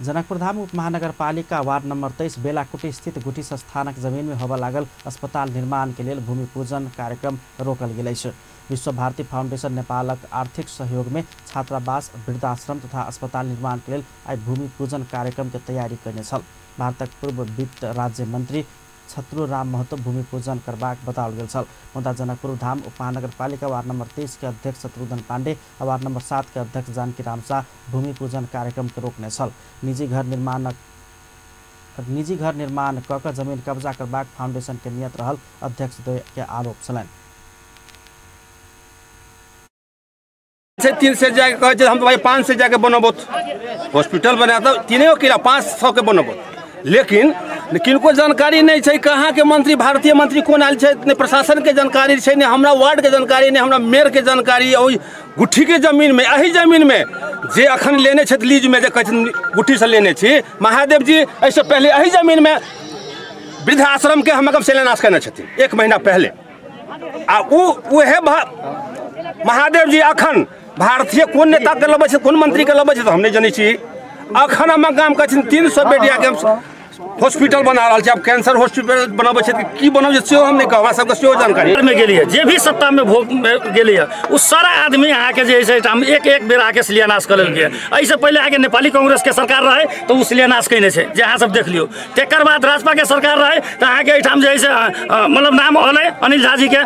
जनकपुर धाम उपमहानगरपालिका वार्ड नंबर 23 बेलाकुटी स्थित गुठी संस्थानक जमीन में होबा लागल अस्पताल निर्माण के लिए भूमि पूजन कार्यक्रम रोकल गेल छै। विश्व भारती फाउंडेशन नेपालक आर्थिक सहयोग में छात्रावास, वृद्धाश्रम तथा अस्पताल निर्माण के लिए आई भूमि पूजन कार्यक्रम के तैयारी करने छल। भारतक पूर्व वित्त राज्य मंत्री छत्रु राम महतो भूमि पूजन करबाक बताओल गेल छल। मुदा जनकपुर धाम उपमहानगरपालिका वार्ड नंबर 23 के अध्यक्ष शत्रुघ्न पांडे और वार्ड नंबर 7 के अध्यक्ष जानकी राम शाह भूमि पूजन कार्यक्रम के रोकने छल। निजी घर निर्माण कऽ जमीन कब्जा करबाक फाउंडेशन के नियत रहल अध्यक्ष के आरोप छलैन। 3 से जाके कहे हम तो भाई 5 से जाके बनबो हॉस्पिटल बना तो 3 किला 500 के बनबो लेकिन किनको जानकारी नहीं है। कहाँ के मंत्री भारतीय मंत्री कौन आयल है ने प्रशासन के जानकारी है ने हमरा वार्ड के जानकारी ने हमरा मेयर के जानकारी। और गुठी के जमीन में अही जमीन में जे अखन लेने छे लीज में जे गुठी से लेने छी महादेव जी ऐसे पहले अही जमीन में वृद्धाश्रम के हम शिलान्यास करने छथिन 1 महीना पहले आ उहे महादेव जी अखन भारतीय कौन नेता के लबे कौन मंत्री के लबे तो हम नहीं जानी छी। अखन हम गाम के 300 बेडिया के हॉस्पिटल बना रहा है। अब कैंसर हॉस्पिटल बनाबे की बनाबे हम नहीं कहब सबके सेहो जानकारी में गेलिए जे भी सत्ता में भोग गेलिए उस सारा आदमी यहाँ के जे है हम एक बेर आके शिलान्यास कर लेलिए। ऐसे पहले आके नेपाली कांग्रेस के सरकार रहे तो उ शिलान्यास कैने छे जे अहाँ सब देख लियो। तेकर बाद राजपा के सरकार रहे तो अहाँ के एठाम जे है मतलब नाम होले अनिल झा जी के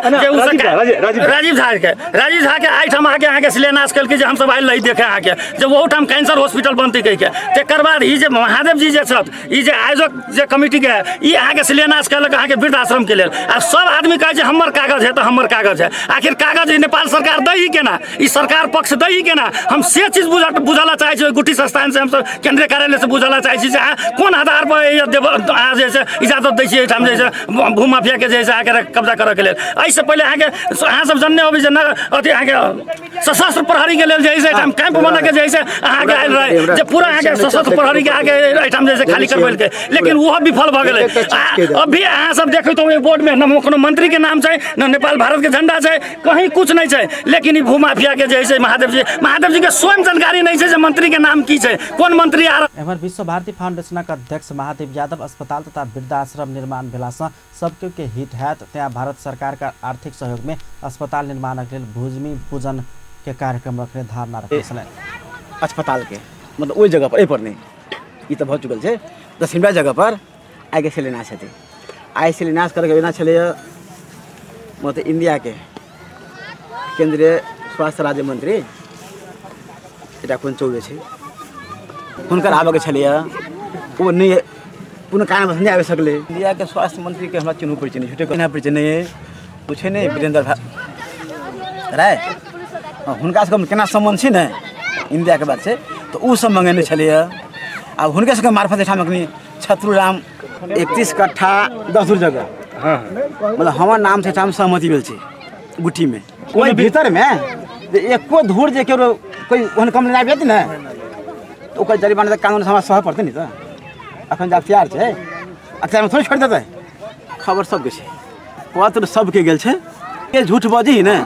राजीव झा के एठाम आके अहाँ के शिलान्यास कल के जे हम सब आइल रही देखे अहाँ के जे वो ठाम कैंसर हॉस्पिटल बनती कह के। तेकर बाद ई जे महादेव जी जे छथ ई जे आयोजक जे कमिटी के ई अहाँ के शिलान्यास कलक अहाँ के वृद्धाश्रम के लेल आ सब आदमी कहे जे हमर कागज है तो हमर कागज है। आखिर कागज नेपाल सरकार दै ही केना ई सरकार पक्ष दै ही केना हम से चीज बुझाला चाहे छी। गुठी संस्थान से हम सब केंद्रीय कार्यालय से बुझाला चाहे छी कौन आधार पर अहाँ जैसे इजाजत दै छी एठाम जैसे भूमाफिया के जैसे आके कब्जा करे के लेल। ऐसे पहले अहाँ के अहाँ सब जानने होबे जे अथी अहाँ के सशस्त्र प्रहरी के लेल जैसे एठाम कैंप बना के जैसे अहाँ के आयल रहे जे पूरा अहाँ के सशस्त्र प्रहरी के आके एठाम जैसे खाली करबैल के लेकिन वो विफल भ गेलै। अभी अहाँ सब देखो तो बोर्ड में न कोनो मंत्री के नाम छै न नेपाल भारत के झंडा छै कहीं कुछ नहीं छै। लेकिन ई भूमाफिया के जैसे महादेव जी के स्वयं जानकारी नहीं छै जे मंत्री के नाम की छै कौन मंत्री आ। एम्हर विश्व भारती फाउंडेशनक अध्यक्ष महादेव यादव अस्पताल तथा वृद्धाश्रम निर्माण भेलासँ सबके के हित हैत त्यहाँ भारत सरकार का आर्थिक सहयोग में अस्पताल निर्माणक लेल भूमि पूजन के कार्यक्रम रखने धारणा रखने छलैन। अस्पताल के मतलब ओहि जगह पर नहीं ई तो भऽ चुकल छै 10 जगह पर आगे शिलान्यास हेतै। आइ शिलान्यास करके योजना छलै मतलब इंडिया के केंद्रीय स्वास्थ्य राज्य मंत्री एटा कोन चौबे छै हुनकर आबे के छलै ओ नहीं पुनः कारण बसने आवे सकले इंडिया के स्वास्थ्य मंत्री के हमरा चिन्ह परिचय नहीं, छुटे कहना परिचय नहीं पूछे नहीं वीरेंद्र राय हुनका से केना संबंध छै ने इंडिया के बात से तो उ सब मंगेने छलिए। अब हुनके सबके मार्फत ठाम अखनी छतुराम 31 कट्ठा 10 जगह मतलब हमार नाम से ठाम सहमति भेल छै गुट्टी में कोई भीतर में एको धूर जे केरो कोई ओहन कम ना भेत ने तो ओकर जरिमाना कानून समाज सह पड़ते नहीं तो अखन जब तैयार छै अख्तियार में थोड़ी छोड़ देते खबर सबके छै पत्र सबके गेल छै ये झूठ बजी ने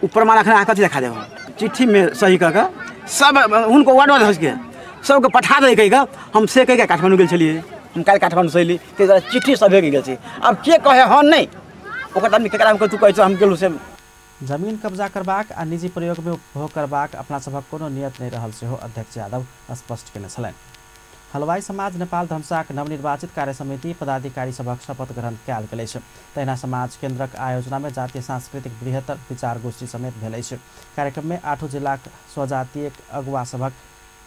ऊपर मान अखन कथी देखा देब चिट्ठी में सही कह के सब उनको वार्ड वाले के सबके पठा दे कह के हम से कह के काठमांडू गेल छलिए हम काल काठमांडू से अयली ते चिट्ठी सबे के गेल छै। अब के कहे हन नहीं ओकर आदमी केकरा हम तू कहै छ हम गेलु से जमीन कब्जा करबाक आ निजी प्रयोग में उपभोग करबाक अपना सभक कोनो नियत नहीं रहल सेहो अध्यक्ष यादव स्पष्ट केने छलनि। हलवाई समाज नेपाल धनुषाक नवनिर्वाचित कार्य समिति पदाधिकारी सभक शपथ ग्रहण कयल गेल अछि। तहिना समाज केन्द्रक आयोजना में जातीय सांस्कृतिक बृहत्तर विचार गोष्ठी समेत भेल अछि। कार्यक्रम में 8 जिलाक स्वजातीय अगुवा सभक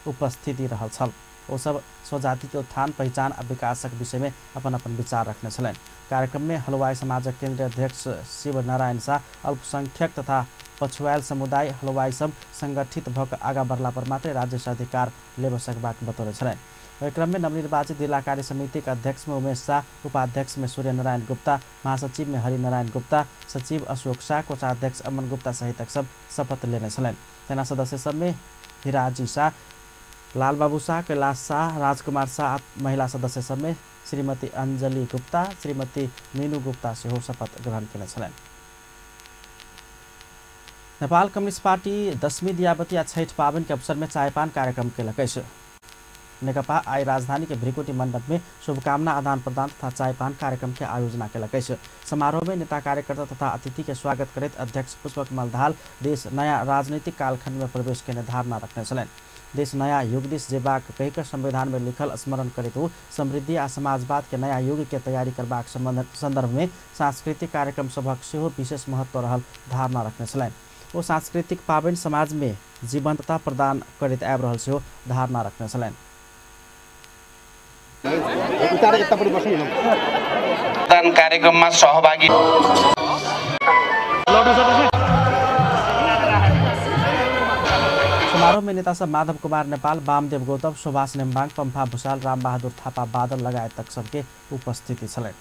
उपस्थिति रहल छल। ओ सब स्वजाति के उत्थान पहचान आ विकासक विषय में अपन अपन विचार रखने छलनि। कार्यक्रम में हलवाई समाजक केंद्रीय अध्यक्ष शिव नारायण शाह अल्पसंख्यक तथा पछुआयल समुदाय हलवाई सब संगठित भऽ कऽ आगाँ बढ़ला पर मात्र राज्य से अधिकार लेब सकबाक बतौने छलनि। ओहि क्रम में नवनिर्वाचित जिला कार्य समिति के अध्यक्ष में उमेश शाह, उपाध्यक्ष में सूर्य नारायण गुप्ता, महासचिव में हरिनारायण गुप्ता, सचिव अशोक शाह, कोषाध्यक्ष अमन गुप्ता सहित सब शपथ लेने छलनि। तेना सदस्य सब में हिराजी शाह, लालबाबू शाह, कैलाश शाह, राजकुमार शाह, महिला सदस्य सब में श्रीमती अंजलि गुप्ता, श्रीमती मीनू गुप्ता सेहो शपथ ग्रहण केने छलनि। नेपाल कम्युनिस्ट पार्टी 10वीं दियावती आ छठ पावनि के अवसर में चायपान कार्यक्रम केलक अछि। नेकपा आई राजधानी के भ्रिकुटी मंडप में शुभकामना आदान प्रदान तथा चायपान कार्यक्रम के आयोजना केलक अछि। समारोह में नेता कार्यकर्ता तथा अतिथि के स्वागत करैत अध्यक्ष पुष्पकमल दाहाल देश नया राजनीतिक कालखंड में प्रवेश के धारणा रखने छलनि। देश नया युग दिस जेबाक कहिकऽ संविधान में लिखल स्मरण करैत ओ समृद्धि आ समाजवाद के नया युग के तैयारी करबाक संदर्भ में सांस्कृतिक कार्यक्रम सभक सेहो विशेष महत्व रहल धारणा रखने छलनि। ओ सांस्कृतिक पावनि समाज में जीवंतता प्रदान करैत आबि रहल सेहो धारणा रखने छलनि। कार्यक्रम में सहभागी समारोह में नेता सब माधव कुमार नेपाल, वामदेव गौतम, सुभाष नेम्बाङ, पम्फा भूषाल, रामबहादुर थापा बादल लगायत सबके उपस्थिति छलनि।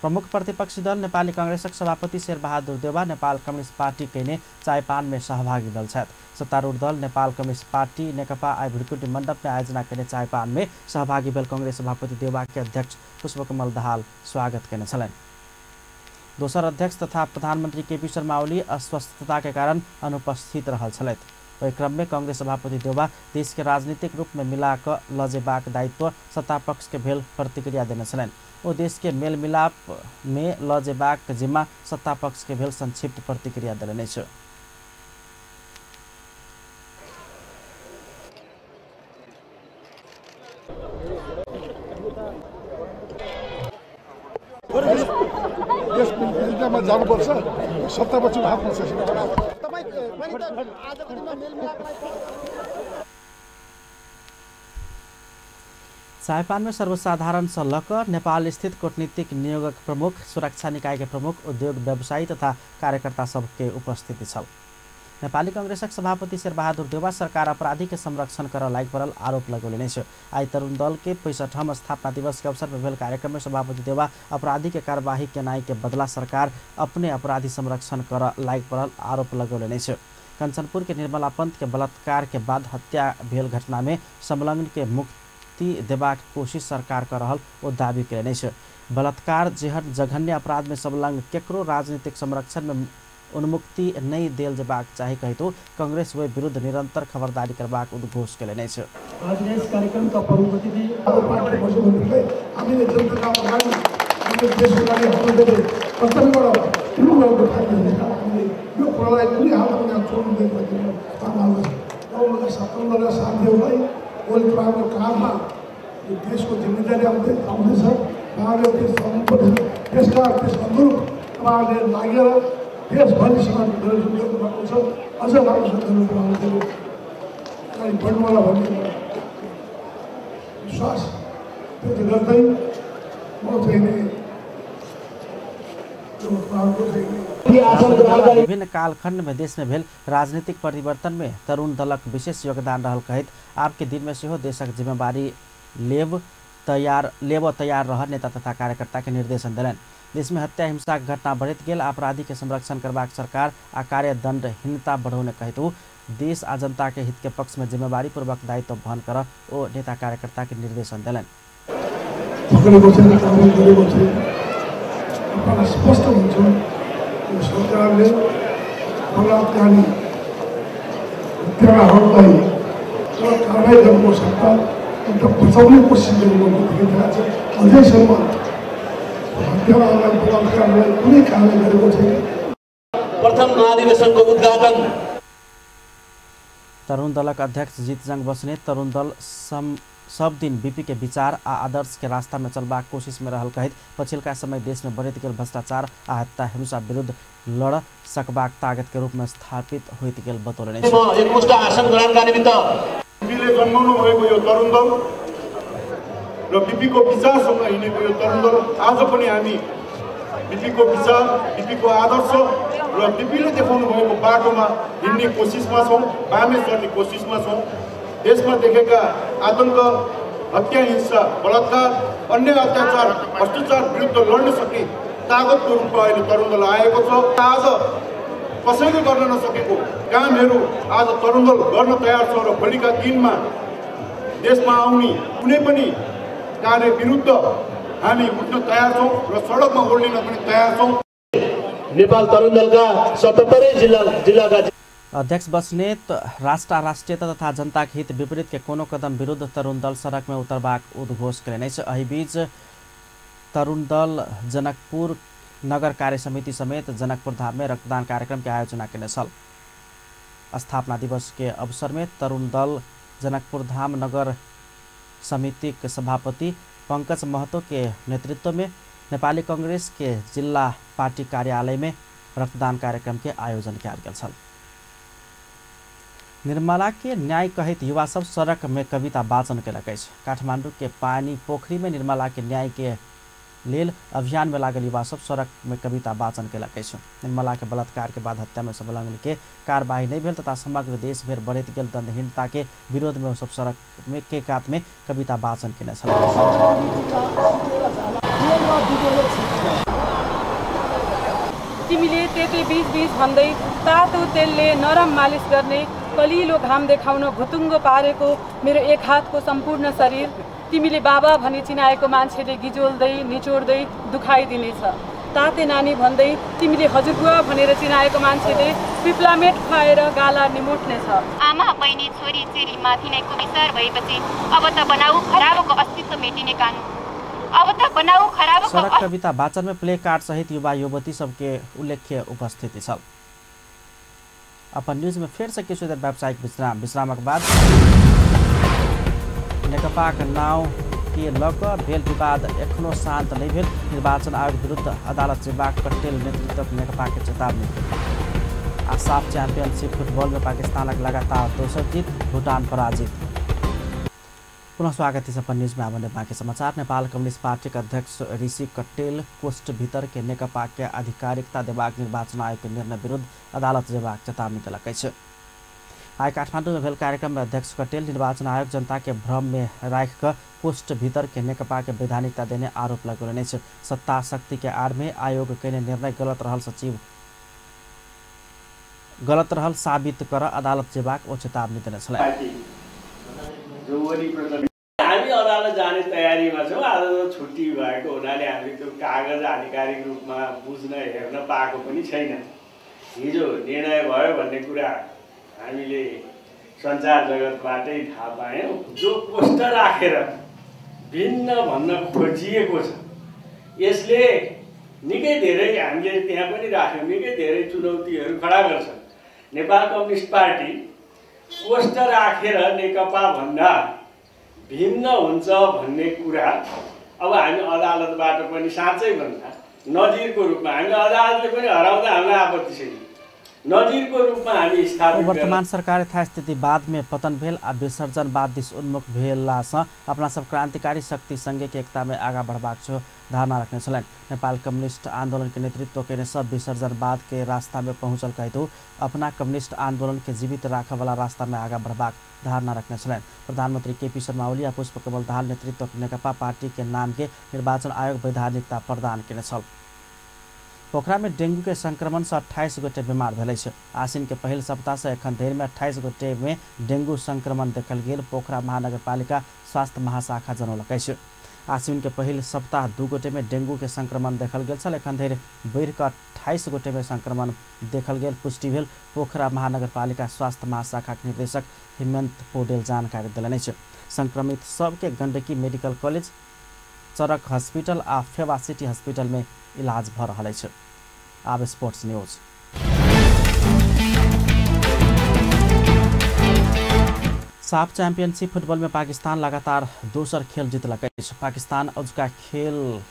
प्रमुख प्रतिपक्षी दल नेपाली कांग्रेसक सभापति शेरबहादुर देउवा नेपाल कम्युनिस्ट पार्टी के चायपान में सहभागी दल छथि। सत्तारूढ़ दल नेपाल कम्युनिस्ट पार्टी नेकपा आई भ्रिकुटी मंडप में आयोजना केने चायपान में सहभागी भेल कांग्रेस सभापति देउवा के अध्यक्ष पुष्पकमल दाहाल स्वागत केने छलनि। दोसर अध्यक्ष तथा प्रधानमंत्री केपी शर्मा ओली अस्वस्थता के कारण अनुपस्थित रहल छलथि। ओहि क्रम में कांग्रेस सभापति देउवा देश के राजनीतिक रूप में मिला क लजेबाक दायित्व सत्ता पक्ष के भेल प्रतिक्रिया देने छलनि। ओ देश के मेल मिलाप में लजेबाक जिम्मा सत्ता पक्ष के भेल संक्षिप्त प्रतिक्रिया देने छ। जानुपर्छ सत्तापछि हात चायपान में सर्वसाधारण से लकर नेपाल स्थित कूटनीतिक नियोगक प्रमुख, सुरक्षा निकाय के प्रमुख, उद्योग व्यवसायी तथा कार्यकर्ता सबके उपस्थिति छल। नेपाली कांग्रेसक सभापति शेरबहादुर देउवा सरकार अपराधी के संरक्षण कर लायक पड़ल आरोप लगौले छ। आई तरुण दल के 65वां स्थापना दिवस के अवसर पर भेल कार्यक्रम में सभापति देउवा अपराधी के कार्यवाही के नाई के बदला सरकार अपने अपराधी संरक्षण कर लायक पड़ल आरोप लगौले छ। कंचनपुर के निर्मला पंत के बलात्कार के बाद हत्या भेल घटना में संलग्न के मुक्ति देबाक कोशिश सरकार कर रहल ओ दावी केने छ। बलात्कार जेहन जघन्य अपराध में संलग्न केकरो राजनीतिक संरक्षण में उन्मुक्ति नहीं देल जेबाक चाही कहितो कांग्रेस वे विरुद्ध निरंतर खबरदारी करबाक उद्घोष केने छ। आज यस कार्यक्रमका प्रमुख अतिथि पार्टी मुख्यमन्त्रीले हामीले जनताका अगाडि हामीले देशको लागि हामीले प्रचण्डबाट तिमीहरूको थाल्ने हामीले यो कुरालाई कुनै हालतमा छोड्नु दिदैन भन्ने हाम्रो सत्तारूढ साथीहरूलाई ओली प्रभावको काममा यो देशको जिम्मेदारी आउँदैछ। उहाँले त्यस सम्पत्ति त्यसका त्यस अनुरूप उहाँले लागेर देशभरिसँग गर्नुभएको छ। अझ राम्रोसँग गर्नुभयो बढ्नुवाला भन्ने विश्वास त्यसले गर्दै म चाहिँ नि विभिन्न कालखंड में देश में भेल राजनीतिक परिवर्तन में तरुण दलक विशेष योगदान रहल कहित आपके दिन में सेहो देशक जिम्मेवारी लेब तैयार रह नेता तथा कार्यकर्ता के निर्देशन दिलन। देश में हत्या हिंसा के घटना बढ़त गेल अपराधी के संरक्षण करबाक सरकार आ कार्यदंडहीनता बढ़ौने कहित देश आ जनता के हित के पक्ष में जिम्मेवारी पूर्वक दायित्व वहन कर ओ नेता कार्यकर्ता के निर्देशन दिलन। स्पष्ट हुन्छ यो सरकारले बलात्कारी हत्याराहरूलाई कारवाही गर्नु सक्दा एउटा बचाउने कोसिस गरिरहेको देखिरहेको छ। अझैसम्म हत्याराहरूलाई बलात्कारलाई कुनै कारवाही गरेको छैन। प्रथम महाधिवेशनको उद्घाटन तरुण दलक अध्यक्ष जीतजंग बस्नेत तरुण दल सब दिन बीपी के विचार आ आदर्श के रास्ता में चलबाक कोशिश में रहल कहित पछिल्का समय देश में बढ़त गेल भ्रष्टाचार आ हत्या हिंसा विरुद्ध लड़ सकबाक ताकत के रूप में स्थापित होइत गेल बतौलने एकमुष्ट आसन ग्रहणका निमित्त बीपीले जन्माउनु भएको यो तरुण दल र बीपीको विचारसँग हिँडेको यो तरुण दल आज पनि हामी बीपीको विचार बीपीको आदर्श र बीपीले देखाउनु भएको बाटोमा हिँड्ने कोसिसमा छौँ, बामे चढ्ने कोसिसमा छौँ। देशमा देखेका आतंक, हत्या हिंसा, बलात्कार, अन्य अत्याचार, भ्रष्टाचार विरुद्ध लड्न सक्ने ताकतको रूपमा अहिले तरुण दल आएको छ। आज कसैले गर्न नसकेको कामहरू आज तरुण दल गर्न तयार छ र भोलिका दिनमा देशमा आउने कुनै पनि कार्य विरुद्ध हामी उठ्न तयार छौँ र सडकमा ओर्लिन पनि तयार छौँ। नेपाल तरुण दलका 77 जिल्लाका अध्यक्ष बस्नेत राष्ट्रियता तथा जनता के हित विपरीत के कोनो कदम विरुद्ध तरुण दल सड़क में उतरबाक उद्घोष करेने एहि बीच तरुण दल जनकपुर नगर कार्य समिति समेत जनकपुर धाम में रक्तदान कार्यक्रम के आयोजना करने छल। स्थापना दिवस के अवसर में तरुण दल जनकपुर धाम नगर समिति के सभापति पंकज महतो के नेतृत्व में नेपाली कांग्रेस के जिला पार्टी कार्यालय में रक्तदान कार्यक्रम के आयोजन किया गेल छल। निर्मला के न्याय कहित युवा सब सड़क में कविता वाचन केलक अछि। काठमांडू के पानी पोखरी में निर्मला के न्याय के लेल अभियान में लागल युवा सब सड़क में कविता वाचन केलक अछि। निर्मला के बलात्कार के बाद हत्या में संलग्न के कार्यवाही नहीं भेल तथा समग्र देश भर बढ़त गेल दंडहीनता के विरोध में सब सड़क में के कात में कविता वाचन केने छल। तिमीले तेते बीच बीच भन्दै तातो तेलले नरम मालिस गर्ने कलिलो घाम देखाउन भुतुङ्गो पारेको मेरो एक हातको सम्पूर्ण शरीर तिमीले बाबा भनी चिनाएको मान्छेले गिजोल्दै निचोड्दै दुखाइदिनेछ। ताते नानी भन्दै तिमीले हजुरबुवा भनेर चिनाएको मान्छेले पिप्लामेट खुवाएर गाला निमोट्नेछ। आमा बहिनी छोरी चेली माथि नै कुविचार भएपछि अब त बनाऊ खराबको अस्तित्व मेटिने कानुन। अब त बनाऊ खराबको सड़क कविता वाचन में प्ले कार्ड सहित युवा युवती सबके उल्लेख्य उपस्थिति छल। अपन न्यूज में फिर से किछु देर व्यावसायिक विश्रामक बाद नेकपा नाव के लग भेल विवाद एखनो शांत नहीं भेल। निर्वाचन आयोग विरुद्ध अदालत जेबाक पटेल नेतृत्व नेकपा के चेतावनी। आसाफ चैंपियनशिप फुटबॉल में पाकिस्तान लगातार दोसर जीत, भूटान पराजित। पुनः स्वागत है अपन न्यूज में आने बाकी समाचार। नेपाल कम्युनिस्ट पार्टी के अध्यक्ष ऋषि कटेल कोष्ठ भीतर के नेकपा के आधिकारिकता देबाक निर्वाचन आयोग के निर्णय विरुद्ध अदालत जेबाक चेतावनी देलक अछि। आइ काठमांडू में भेल कार्यक्रम में अध्यक्ष कटेल निर्वाचन आयोग जनता के भ्रम में राख कर कोष्ठ भीतर के नेकपा के वैधानिकता देने आरोप लगौलनि। सत्ता शक्ति के आड़ में आयोग के निर्णय गलत रहल साबित कर अदालत जेबाक ओ चेतावनी देने छल। हामी अदालत जाने तयारीमा छौँ। आज छुट्टी भएको हुनाले हामी त्यो कागज आधिकारिक रूपमा बुझ्न हेर्न पाएको पनि छैन। हिजो निर्णय भयो भन्ने कुरा हामीले सञ्चार जगतबाटै थाहा पायौँ। जो पोस्ट राखेर भिन्न भन्न खोजिएको छ यसले निकै धेरै हामीले त्यहाँ पनि राख्यौँ निकै धेरै चुनौतीहरू खडा गर्छ। नेपाल कम्युनिस्ट पार्टी पोस्ट राखेर नेकपा भन्दा भिन्न हुन्छ भन्ने कुरा अब हामी अदालतबाट पनि साँच्चै भन्दा नजिरको रूपमा हामी अदालतले पनि हराउँदा हामीलाई आपत्ति छैन। नजिरको रूपमा हामी स्थापित वर्तमान सरकार यथास्थिति बाद में पतन भेल आ विसर्जनवाद दिस उन्मुख भेलासँ अपना सब क्रांतिकारी शक्ति संघ के एकता में आगा बढ़बाक धारणा रखने छलनि। नेपाल कम्युनिस्ट आंदोलन के नेतृत्व केने सब विसर्जनवाद के रास्ता में पहुंचल कहतु अपना कम्युनिस्ट आंदोलन के जीवित राखे वाला रास्ता में आगा बढ़बाक धारणा रखने छलनि। प्रधानमंत्री केपी शर्मा ओली आ पुष्पकमल दाहाल नेतृत्व नेकपा पार्टी के नाम के निर्वाचन आयोग वैधानिकता प्रदान केने छल। पोखरा में डेंगू के संक्रमण से 28 गोटे बीमार भेल छै। आसिन के पहिल सप्ताह से एखन धरि में 28 गोटे में डेंगू संक्रमण देखल गेल पोखरा महानगरपालिका स्वास्थ्य महाशाखा जनौलक अछि। आसिन के पहिल सप्ताह 2 गोटे में डेंगू के संक्रमण देखल गेल छल। एखन धरि बढ़ि कऽ 28 गोटे में संक्रमण देखल गेल पुष्टि भेल पोखरा महानगरपालिका स्वास्थ्य महाशाखा के निर्देशक हेमंत पौडेल जानकारी देलनि अछि। संक्रमित सबके गंडकी मेडिकल कॉलेज, चरक हॉस्पिटल आ फेवा सिटी हॉस्पिटल में इलाज भ रहल अछि। आब स्पोर्ट्स न्यूज। साफ चैंपियनशिप फुटबॉल में पाकिस्तान लगातार दोसर खेल जीतलक अछि। पाकिस्तान अजुका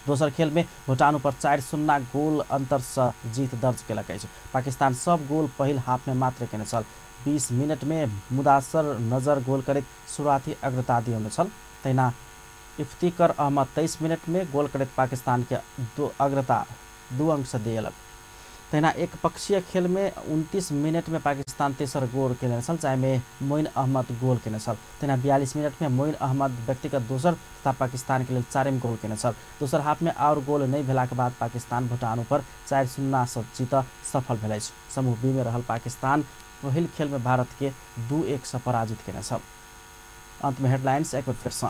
दोसर खेल में भूटान पर 4-0 गोल अंतर से जीत दर्ज केलक अछि। पाकिस्तान सब गोल पहिल हाफ में मात्र केने छल। 20 मिनट में मुदासर नजर गोल करैत शुरुआती अग्रता दिएने छल। तहिना इफ्तिकर अहमद 23 मिनट में गोल करैत पाकिस्तान के अग्रता 2 अंक से दिएलक। तहिना एक पक्षीय खेल में 29 मिनट में पाकिस्तान तेसर गोल केने छल, जाहिमे मोइन अहमद गोल केने छल। तहिना 42 मिनट में मोइन अहमद व्यक्तिगत दोसर तथा पाकिस्तान के लिए 4म गोल केने छल। दोसर हाफ में और गोल नहीं भेलाक बाद पाकिस्तान भूटान पर 4-0 से जीत सफल भेल अछि। समूह बी में रहल पाकिस्तान पहिल खेल में भारत के 2-1 से पराजित केने छल। अंत में हेडलाइंस एक बार फिर से।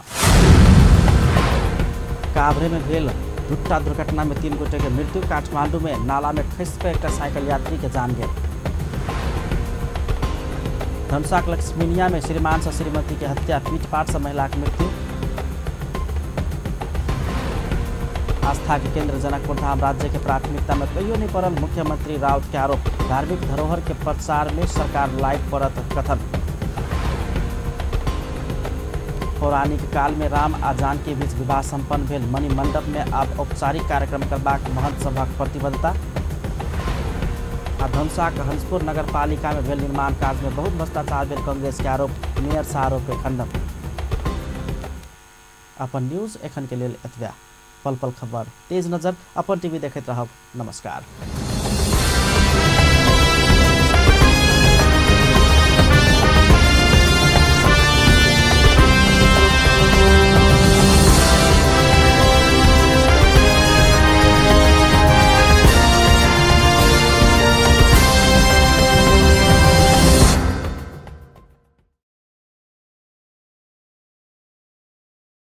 काभ्रे में भेल भुट्टा दुर्घटना में 3 गोटे के मृत्यु। काठमांडू में नाला में खसि कऽ एकटा साइकिल यात्री के जान गेल। धनुषाक लक्ष्मीनिया में श्रीमान से श्रीमती के हत्या, पीटपाट से महिला की मृत्यु। आस्था के केंद्र जनकपुर धाम राज्य के प्राथमिकता में कहियो नहीं पड़ल, मुख्यमंत्री राउत के आरोप। धार्मिक धरोहर के प्रचार में सरकार लायक पड़त कथन। पौराणिक काल में राम आ जानकी के बीच विवाह संपन्न भेल। मणिमंडप में आब औपचारिक कार्यक्रम करबाक महंत सभक प्रतिबद्धता। धनुषाक हंसपुर नगर पालिका में भेल निर्माण कार्य में बहुत भ्रष्टाचार भेल, कांग्रेस के आरोप। मेयर से आरोप के खंडन। अपन न्यूज एखन के लेल एतबे। पल पल खबर तेज नजर अपन टीवी देखैत रहब। नमस्कार।